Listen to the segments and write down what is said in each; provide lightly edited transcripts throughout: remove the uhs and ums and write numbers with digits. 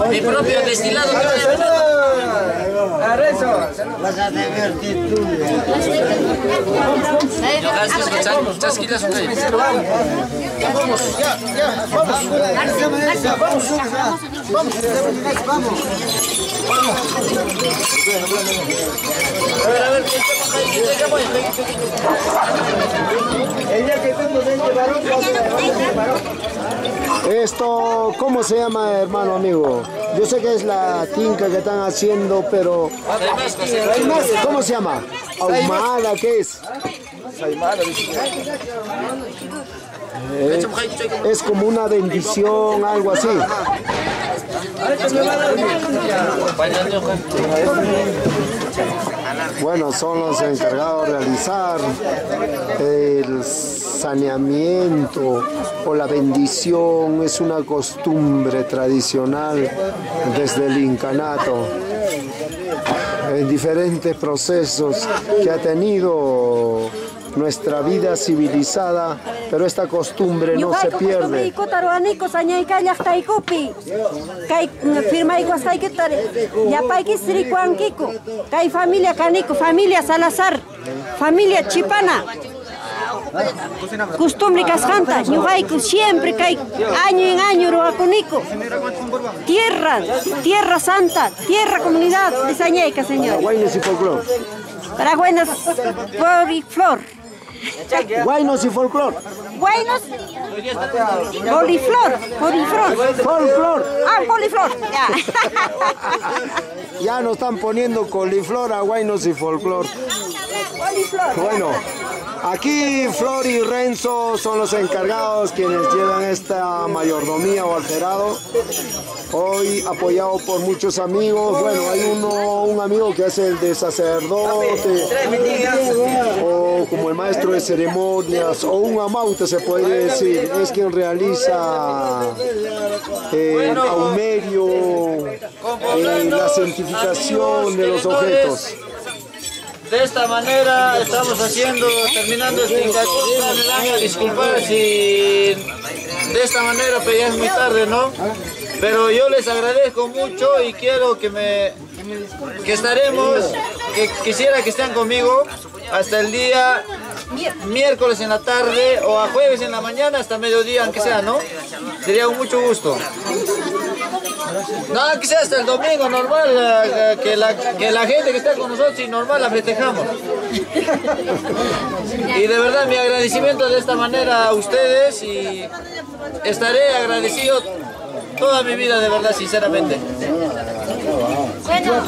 Mi propio destilado. Esto, ¿cómo se llama, hermano amigo? Yo sé que es la tinca que están haciendo, pero ¿cómo se llama? ¿Ahumada? ¿Qué es? Es como una bendición, algo así. Bueno, son los encargados de realizar el saneamiento o la bendición. Es una costumbre tradicional desde el incanato, en diferentes procesos que ha tenido nuestra vida civilizada, pero esta costumbre no se pierde. Familia Salazar, familia Chipana. Costumbre cascanta, ñuqayku siempre kay año en año ruwakuniku. Tierra santa, tierra comunidad de Sañayca, señor. Guaynos y folclor. Para Guaynos, Flor. Guaynos y folclor. Guaynos, poliflor. Folclor. Ah, poliflor. Ya. Ya nos están poniendo coliflor a guaynos y folclor. Bueno, aquí Flor y Renzo son los encargados quienes llevan esta mayordomía o alterado. Hoy apoyado por muchos amigos. Bueno, hay un amigo que hace el de sacerdote, o como el maestro de ceremonias, o un amaute se puede decir. Es quien realiza el aumerio, la santificación de los objetos. De esta manera estamos terminando este incacurso. Me van a disculpar si de esta manera, pero ya es muy tarde, ¿no? Pero yo les agradezco mucho y quiero que quisiera que estén conmigo hasta el día miércoles en la tarde o a jueves en la mañana hasta mediodía, aunque sea, ¿no? Sería un mucho gusto. No, que sea hasta el domingo, normal, que la gente que está con nosotros y normal la festejamos. Y de verdad mi agradecimiento de esta manera a ustedes y estaré agradecido toda mi vida, de verdad, sinceramente. Bueno,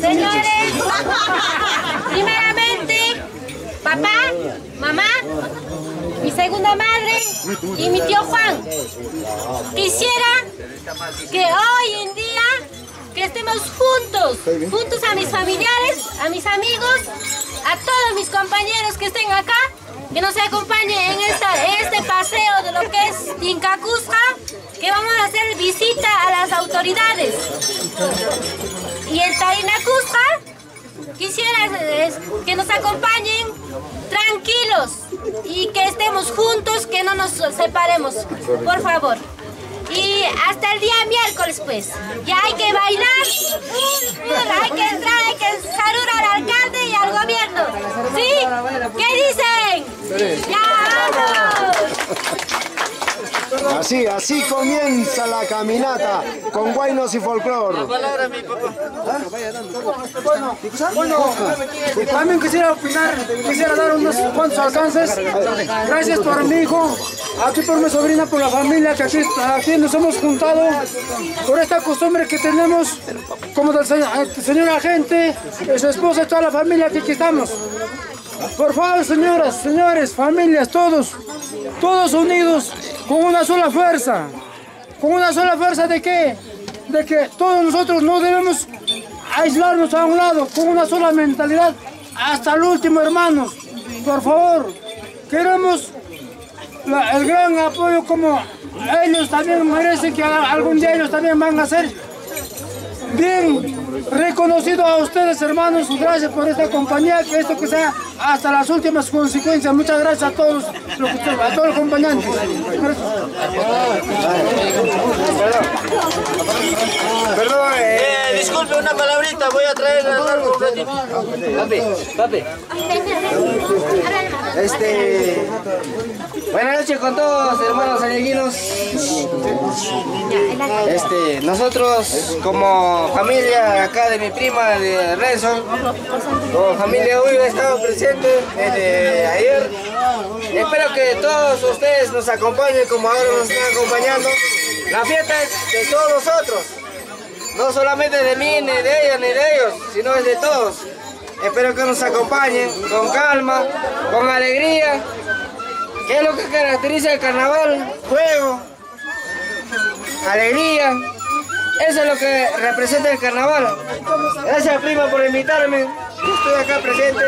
señores, primeramente, papá, mamá, mi segunda madre y mi tío Juan. Quisiera que hoy en día que estemos juntos a mis familiares, a mis amigos, a todos mis compañeros que estén acá, que nos acompañen en este paseo de lo que es Tincacusca, que vamos a hacer visita a las autoridades. Y en Tarinacusca quisiera que nos acompañen tranquilos y que estemos juntos, que no nos separemos, por favor. Y hasta el día miércoles, pues, ya hay que bailar, hay que entrar, hay que saludar al alcalde y al gobierno. ¿Sí? ¿Qué dicen? ¡Ya vamos! Así comienza la caminata con guaynos y folclor. Bueno, también quisiera opinar, quisiera dar unos cuantos alcances. Gracias por mi hijo, aquí por mi sobrina, por la familia que aquí nos hemos juntado, por esta costumbre que tenemos, como del señor agente, su esposa y toda la familia que aquí estamos. Por favor, señoras, señores, familias, todos unidos, con una sola fuerza. ¿Con una sola fuerza de qué? De que todos nosotros no debemos aislarnos a un lado con una sola mentalidad hasta el último, hermanos. Por favor, queremos el gran apoyo como ellos también merecen, que algún día ellos también van a ser bien reconocidos a ustedes, hermanos. Gracias por esta compañía, que esto que sea hasta las últimas consecuencias. Muchas gracias a todos los acompañantes. Perdón, disculpe, una palabrita, voy a traer algo un ratito. Papi. Buenas noches con todos, hermanos sayaguinos. Nosotros como familia acá de mi prima de Renzo, como familia hoy he estado presente desde ayer. Espero que todos ustedes nos acompañen como ahora nos están acompañando. La fiesta es de todos nosotros, no solamente de mí, ni de ella, ni de ellos, sino es de todos. Espero que nos acompañen con calma, con alegría. ¿Qué es lo que caracteriza el carnaval? Juego, alegría. Eso es lo que representa el carnaval. Gracias, prima, por invitarme. Estoy acá presente.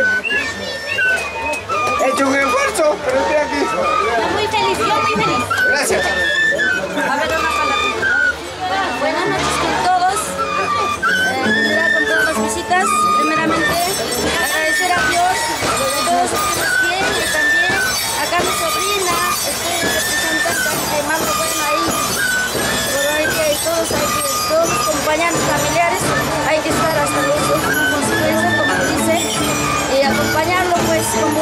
He hecho un esfuerzo, pero estoy aquí. Muy feliz, yo muy feliz. Gracias. A ver, una palabra. Buenas noches con todos. Con todas las visitas. Primeramente, agradecer a Dios por todos ustedes bien, y también acá mi sobrina, estoy representante de Marco Bueno ahí. Por hoy que todos los compañeros familiares hay que estar hasta los últimos consecuencias, como dice, y acompañarlo pues como